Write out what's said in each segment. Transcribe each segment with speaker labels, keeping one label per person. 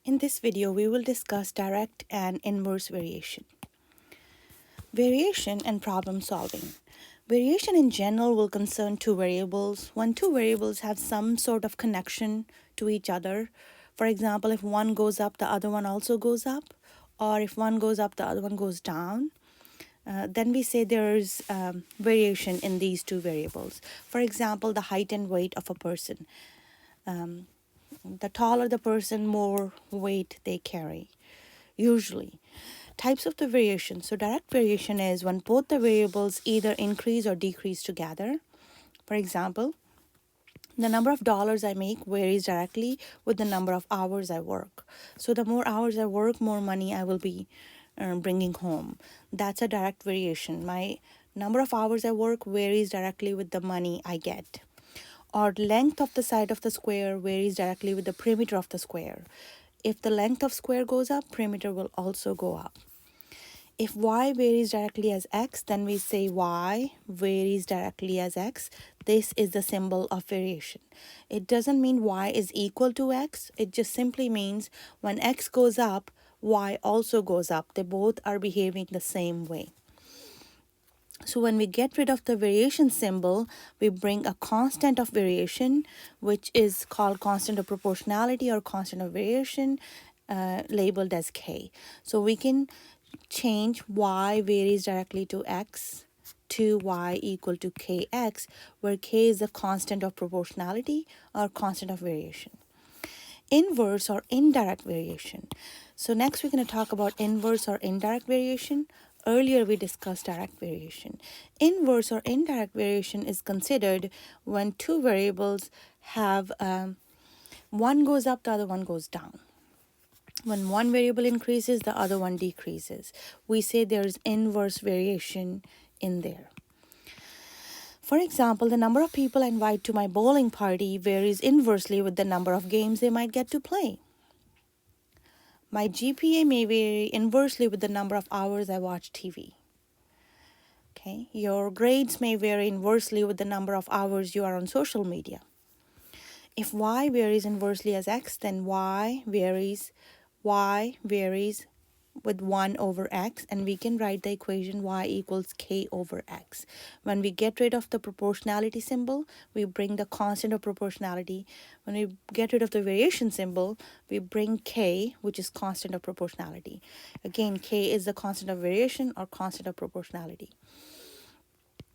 Speaker 1: In this video, we will discuss direct and inverse variation. Variation and problem solving. Variation in general will concern two variables. When two variables have some sort of connection to each other, for example, if one goes up, the other one also goes up, or if one goes up, the other one goes down, then we say there's variation in these two variables. For example, the height and weight of a person. The taller the person, more weight they carry, usually. Types of the variation. So direct variation is when both the variables either increase or decrease together. For example, the number of dollars I make varies directly with the number of hours I work. So the more hours I work, more money I will be bringing home. That's a direct variation. My number of hours I work varies directly with the money I get. Or length of the side of the square varies directly with the perimeter of the square. If the length of square goes up, perimeter will also go up. If y varies directly as x, then we say y varies directly as x. This is the symbol of variation. It doesn't mean y is equal to x. It just simply means when x goes up, y also goes up. They both are behaving the same way. So when we get rid of the variation symbol, we bring a constant of variation, which is called constant of proportionality or constant of variation, labeled as k. So we can change y varies directly to x to y equal to kx, where k is the constant of proportionality or constant of variation. Inverse or indirect variation. So next we're going to talk about inverse or indirect variation. Earlier we discussed direct variation. Inverse or indirect variation is considered when two variables have one goes up, the other one goes down. When one variable increases, the other one decreases. We say there's inverse variation in there. For example, the number of people I invite to my bowling party varies inversely with the number of games they might get to play. My GPA may vary inversely with the number of hours I watch TV. Okay, your grades may vary inversely with the number of hours you are on social media. If y varies inversely as x, then y varies with 1 over x, and we can write the equation y equals k over x. When we get rid of the proportionality symbol, we bring the constant of proportionality. When we get rid of the variation symbol, we bring k, which is constant of proportionality. Again, k is the constant of variation or constant of proportionality.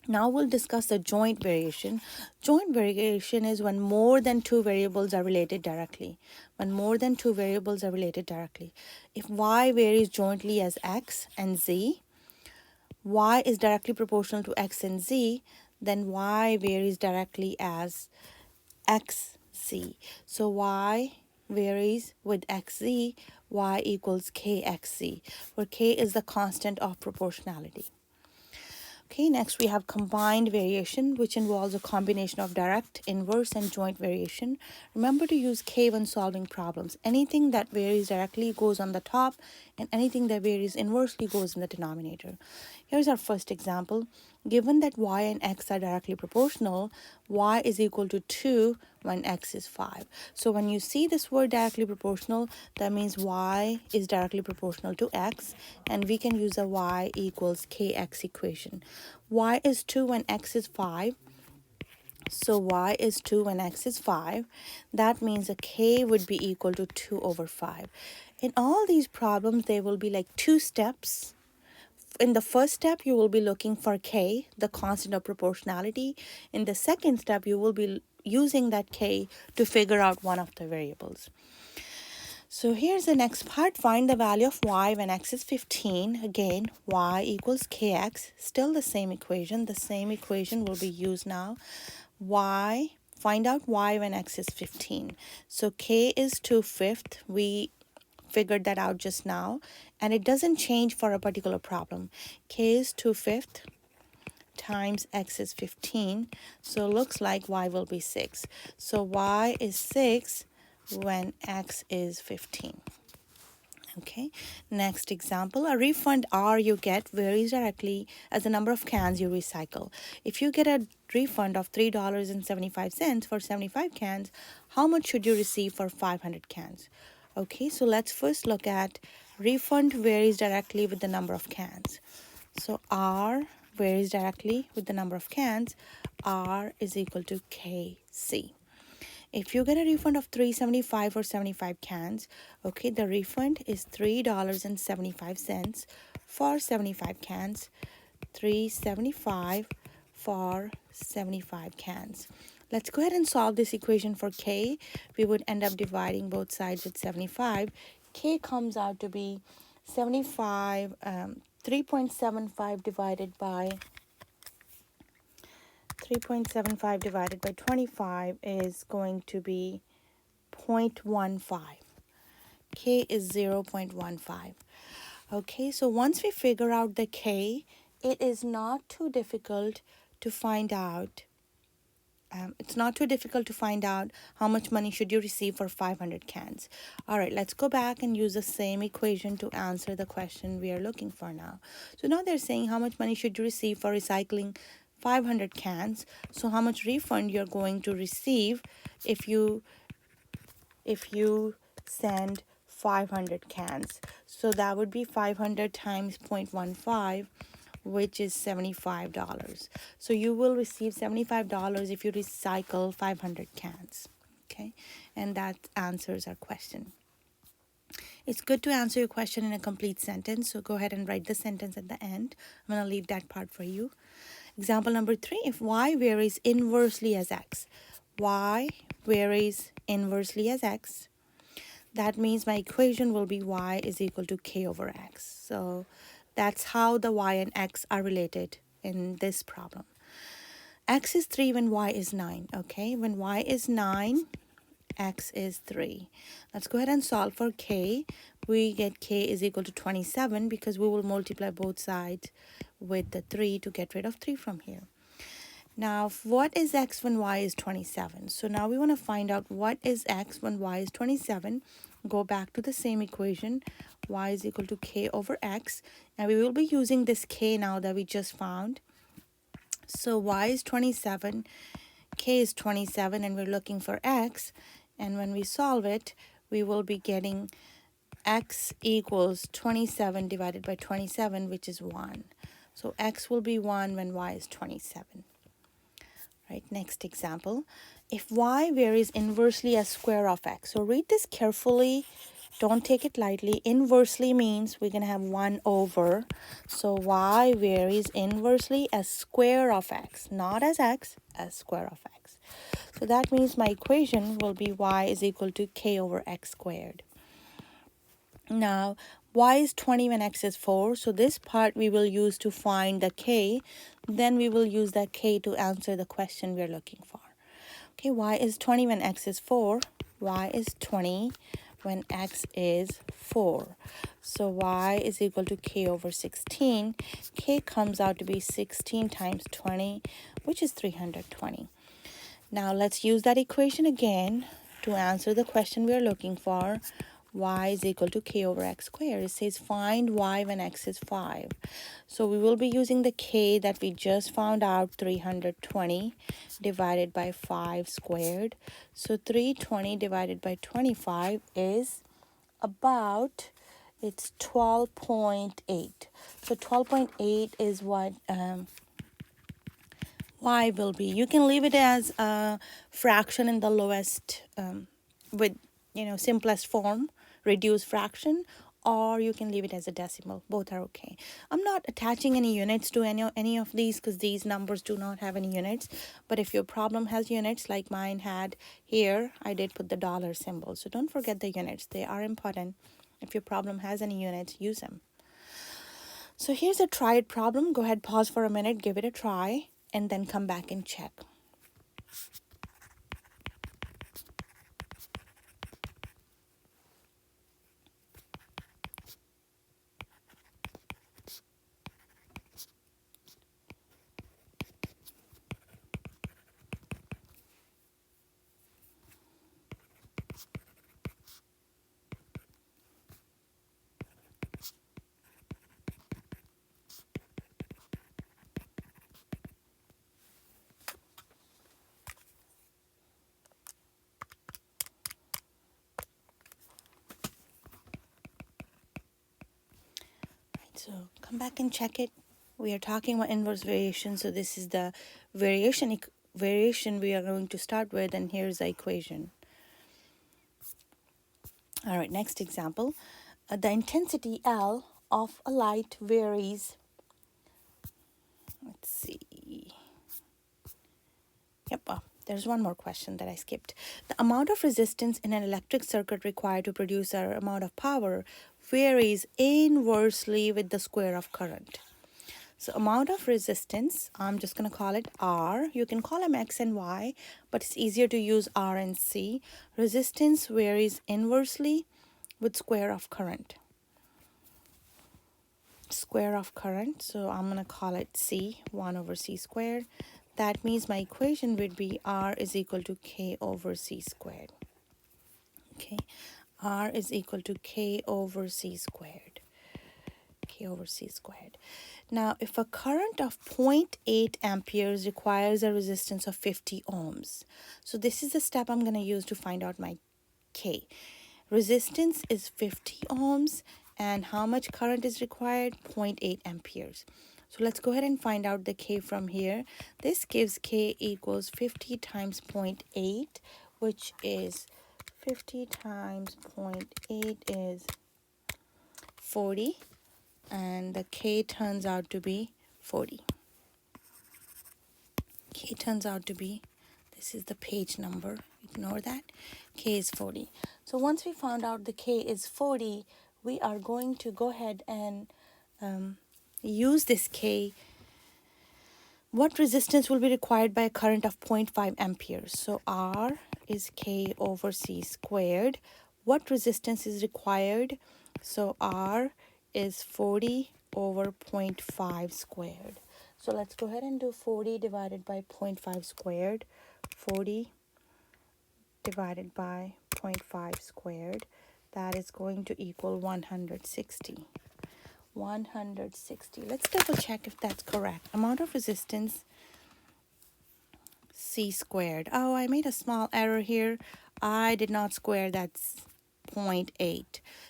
Speaker 1: Now we'll discuss the joint variation. Joint variation is when more than two variables are related directly. When more than two variables are related directly. If y varies jointly as x and z, y is directly proportional to x and z, then y varies directly as xz. So y varies with xz, y equals kxz, where k is the constant of proportionality. Okay, next we have combined variation, which involves a combination of direct, inverse, and joint variation. Remember to use k when solving problems. Anything that varies directly goes on the top, and anything that varies inversely goes in the denominator. Here's our first example. Given that y and x are directly proportional, y is equal to 2 when x is 5. So when you see this word directly proportional, that means y is directly proportional to x, and we can use a y equals kx equation. Y is 2 when x is 5. So y is 2 when x is 5. That means a k would be equal to 2 over 5. In all these problems, there will be like two steps. In the first step, you will be looking for k, the constant of proportionality. In the second step, you will be using that k to figure out one of the variables. So here's the next part. Find the value of y when x is 15. Again, y equals kx. Still the same equation. The same equation will be used now. Find out y when x is 15. So k is 2/5. We figured that out just now, and it doesn't change for a particular problem. K is 2/5 times x is 15, so looks like y will be 6. So y is 6 when x is 15. Okay, next example. A refund R you get varies directly as the number of cans you recycle. If you get a refund of $3.75 for 75 cans, how much should you receive for 500 cans? Okay, so let's first look at refund varies directly with the number of cans. So R varies directly with the number of cans. R is equal to KC. If you get a refund of $3.75 for 75 cans, okay, the refund is $3.75 for 75 cans. $3.75 for 75 cans. Let's go ahead and solve this equation for K. We would end up dividing both sides with 75. K comes out to be 75, 3.75 divided by 25 is going to be 0.15. K is 0.15. Okay, so once we figure out the K, it is not too difficult to find out. It's not too difficult to find out how much money should you receive for 500 cans. All right, let's go back and use the same equation to answer the question we are looking for now. So now they're saying how much money should you receive for recycling 500 cans. So how much refund you're going to receive if you send 500 cans. So that would be 500 times 0.15, which is $75. So you will receive $75 if you recycle 500 cans. Okay, and that answers our question. It's good to answer your question in a complete sentence, so go ahead and write the sentence at the end. I'm going to leave that part for you. Example number 3, if y varies inversely as x. Y varies inversely as x. That means my equation will be y is equal to k over x. So that's how the y and x are related in this problem. X is 3 when y is 9, okay? When y is 9, x is 3. Let's go ahead and solve for k. We get k is equal to 27 because we will multiply both sides with the 3 to get rid of 3 from here. Now, what is x when y is 27? So now we want to find out what is x when y is 27. Go back to the same equation. Y is equal to k over x. And we will be using this k now that we just found. So y is 27, k is 27, and we're looking for x. And when we solve it, we will be getting x equals 27 divided by 27, which is 1. So x will be 1 when y is 27. Right, next example. If y varies inversely as square of x. So read this carefully. Don't take it lightly. Inversely means we're going to have 1 over. So y varies inversely as square of x. Not as x, as square of x. So that means my equation will be y is equal to k over x squared. Now, y is 20 when x is 4. So this part we will use to find the k. Then we will use that k to answer the question we're looking for. Okay, y is 20 when x is 4. Y is 20 when x is 4. So y is equal to k over 16. K comes out to be 16 times 20, which is 320. Now let's use that equation again to answer the question we're looking for. Y is equal to k over x squared. It says find y when x is 5. So we will be using the k that we just found out, 320 divided by 5 squared. So 320 divided by 25 is about, it's 12.8. So 12.8 is what y will be. You can leave it as a fraction in the lowest, with, simplest form, reduced fraction, or you can leave it as a decimal. Both are okay. I'm not attaching any units to any of these because these numbers do not have any units. But if your problem has units like mine had here, I did put the dollar symbol. So don't forget the units. They are important. If your problem has any units, use them. So here's a try it problem. Go ahead, pause for a minute, give it a try, and then come back and check. So come back and check it. We are talking about inverse variation, so this is the variation we are going to start with, and here's the equation. All right, next example. The intensity L of a light varies. Let's see. Yep, there's one more question that I skipped. The amount of resistance in an electric circuit required to produce an amount of power varies inversely with the square of current. So amount of resistance, I'm just going to call it R. You can call them X and Y, but it's easier to use R and C. Resistance varies inversely with square of current. Square of current, so I'm going to call it C, 1 over C squared. That means my equation would be R is equal to K over C squared. Okay, R is equal to K over C squared. K over C squared. Now, if a current of 0.8 amperes requires a resistance of 50 ohms, so this is the step I'm going to use to find out my K. Resistance is 50 ohms, and how much current is required? 0.8 amperes. So let's go ahead and find out the K from here. This gives K equals 50 times 0.8, which is 50 times 0.8 is 40. And the K turns out to be 40. K turns out to be, this is the page number, ignore that. K is 40. So once we found out the K is 40, we are going to go ahead and use this K. What resistance will be required by a current of 0.5 amperes? So R is K over C squared. What resistance is required? So R is 40 over 0.5 squared. So let's go ahead and do 40 divided by 0.5 squared. 40 divided by 0.5 squared. That is going to equal 160. 160. Let's double check if that's correct. Amount of resistance, C squared. Oh, I made a small error here. I did not square that 0.8.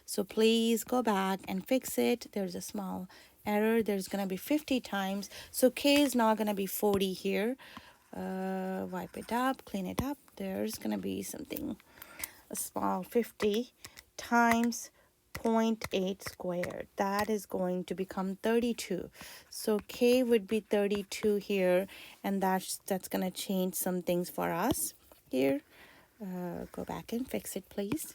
Speaker 1: So please go back and fix it. There's a small error. There's going to be 50 times. So K is not going to be 40 here. Wipe it up, clean it up. There's going to be something, a small 50 times 0.8 squared. That is going to become 32. So K would be 32 here, and that's going to change some things for us here. Go back and fix it, please.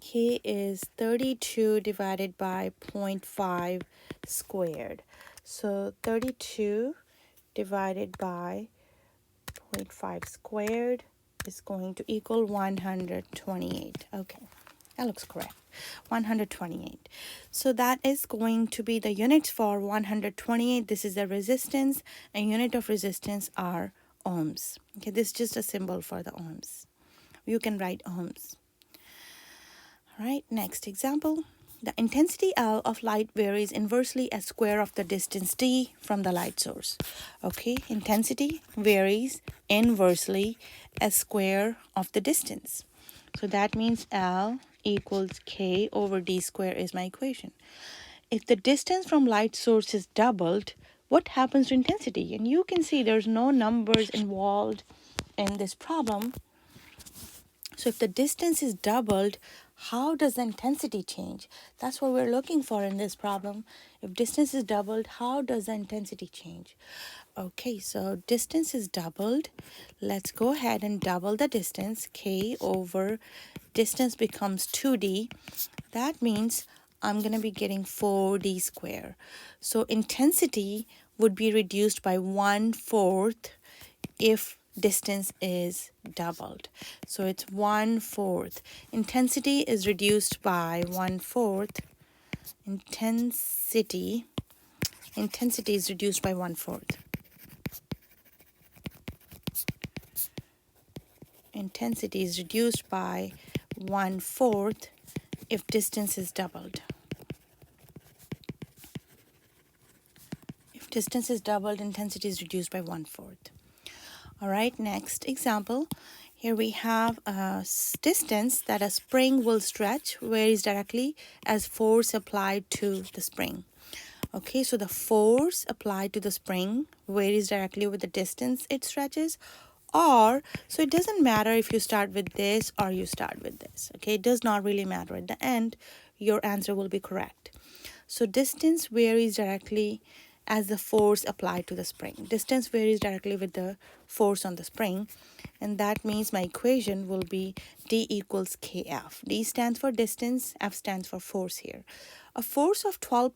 Speaker 1: K is 32 divided by 0.5 squared. So 32 divided by 0.5 squared is going to equal 128. Okay, that looks correct. 128. So that is going to be the units for 128. This is the resistance, and unit of resistance are ohms. Okay, this is just a symbol for the ohms. You can write ohms. All right, next example. The intensity L of light varies inversely as square of the distance d from the light source. Okay, intensity varies inversely as square of the distance. So that means L equals K over d squared is my equation. If the distance from light source is doubled, what happens to intensity? And you can see there's no numbers involved in this problem. So if the distance is doubled, how does the intensity change? That's what we're looking for in this problem. If distance is doubled, how does the intensity change? Okay, so distance is doubled. Let's go ahead and double the distance. K over distance becomes 2d. That means I'm going to be getting 4d squared. So intensity would be reduced by 1/4 if distance is doubled. So it's 1/4. Intensity is reduced by 1/4. Intensity is reduced by 1/4. Intensity is reduced by 1/4 if distance is doubled. If distance is doubled, intensity is reduced by 1/4. All right, next example. Here we have a distance that a spring will stretch varies directly as force applied to the spring. Okay, so the force applied to the spring varies directly with the distance it stretches, or so it doesn't matter if you start with this or you start with this. Okay, it does not really matter. At the end, your answer will be correct. So distance varies directly as the force applied to the spring. Distance varies directly with the force on the spring, and that means my equation will be D equals KF. D stands for distance, F stands for force here. A force of 12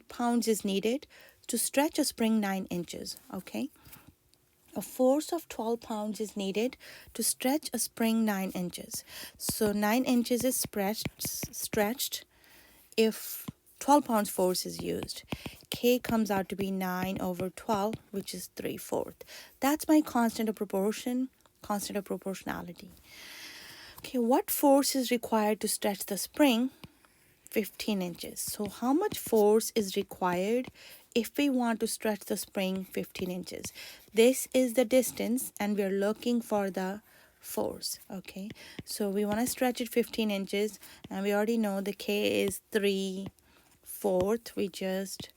Speaker 1: pounds is needed to stretch a spring 9 inches, okay? A force of 12 pounds is needed to stretch a spring 9 inches. So 9 inches is stretched if 12 pounds force is used. K comes out to be 9 over 12, which is 3/4. That's my constant of proportion, constant of proportionality. Okay, what force is required to stretch the spring? 15 inches. So how much force is required if we want to stretch the spring 15 inches? This is the distance and we're looking for the force. Okay, so we want to stretch it 15 inches and we already know the K is 3/4. We just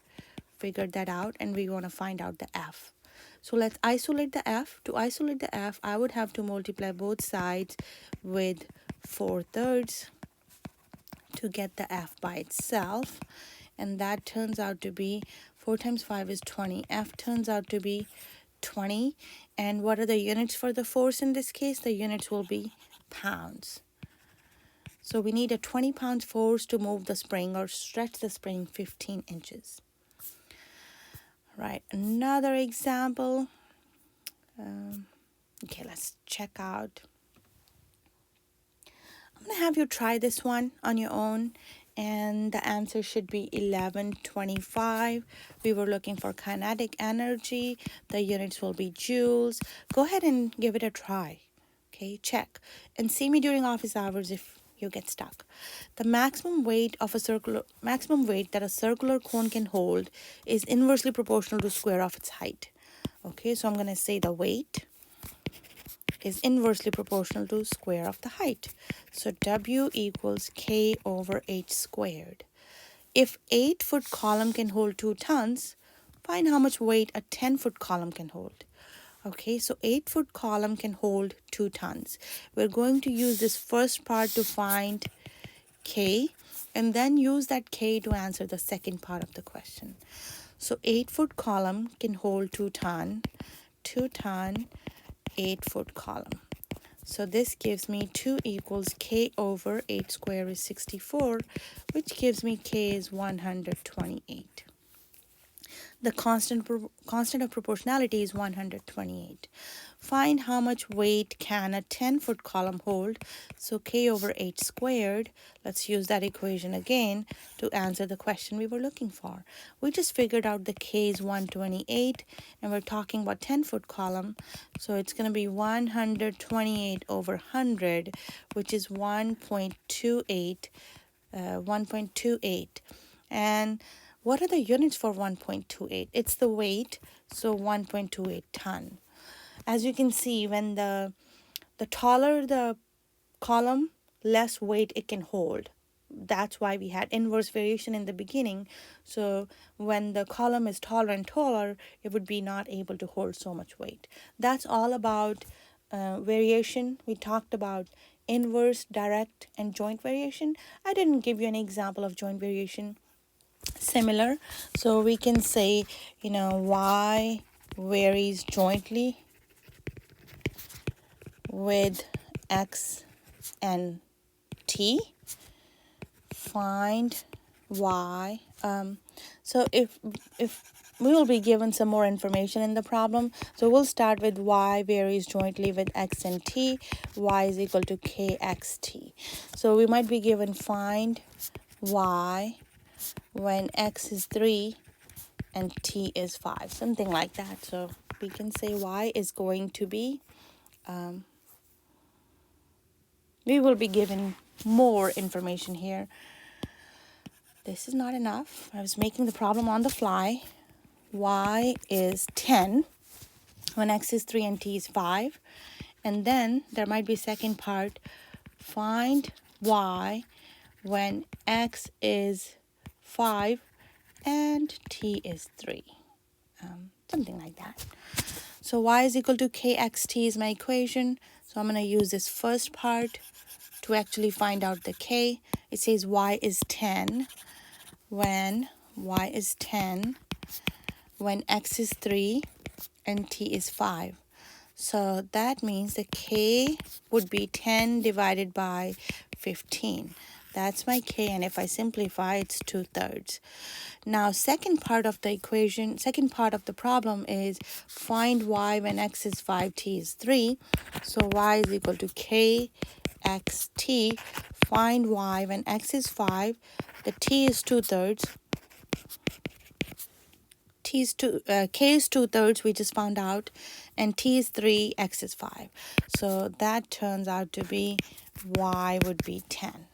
Speaker 1: figured that out and we want to find out the F. So let's isolate the F. To isolate the F, I would have to multiply both sides with 4/3 to get the F by itself, and that turns out to be 4 times 5 is 20. F turns out to be 20. And what are the units for the force in this case? The units will be pounds. So we need a 20 pounds force to move the spring or stretch the spring 15 inches. Right, another example. Okay, let's check out. I'm going to have you try this one on your own, and the answer should be 1125. We were looking for kinetic energy. The units will be joules. Go ahead and give it a try. Okay, check and see me during office hours if you get stuck. The maximum weight that a circular cone can hold is inversely proportional to square of its height. Okay, so I'm going to say the weight is inversely proportional to square of the height. So W equals K over H squared. If 8-foot column can hold 2 tons, find how much weight a 10-foot column can hold. Okay, so 8-foot column can hold 2 tons. We're going to use this first part to find K and then use that K to answer the second part of the question. So 8-foot column can hold 2 ton, 8-foot column. So this gives me 2 equals K over 8 square is 64, which gives me K is 128. The constant of proportionality is 128. Find how much weight can a 10-foot column hold. So K over 8 squared, let's use that equation again to answer the question we were looking for. We just figured out the K is 128 and we're talking about 10-foot column. So it's going to be 128 over 100, which is 1.28. And what are the units for 1.28? It's the weight, so 1.28 ton. As you can see, when the taller the column, less weight it can hold. That's why we had inverse variation in the beginning. So when the column is taller and taller, it would be not able to hold so much weight. That's all about variation. We talked about inverse, direct, and joint variation. I didn't give you an example of joint variation. Similar, so we can say, y varies jointly with x and t. Find y. So if we will be given some more information in the problem, so we'll start with y varies jointly with x and t. Y is equal to kxt. So we might be given find y when x is 3 and t is 5, something like that. So we can say y is going to be, we will be given more information here. This is not enough. I was making the problem on the fly. Y is 10 when x is 3 and t is 5. And then there might be second part, find y when x is 5 and t is 3. Something like that. So y is equal to kxt is my equation. So I'm going to use this first part to actually find out the k. It says y is 10 when y is 10 when x is 3 and t is 5. So that means the k would be 10 divided by 15. That's my k, and if I simplify, it's 2/3. Now, second part of the equation, second part of the problem is find y when x is 5, t is 3. So y is equal to kxt. Find y when x is 5, the t is 2/3. K is 2/3, we just found out, and t is 3, x is 5. So that turns out to be y would be 10.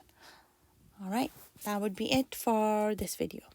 Speaker 1: All right, that would be it for this video.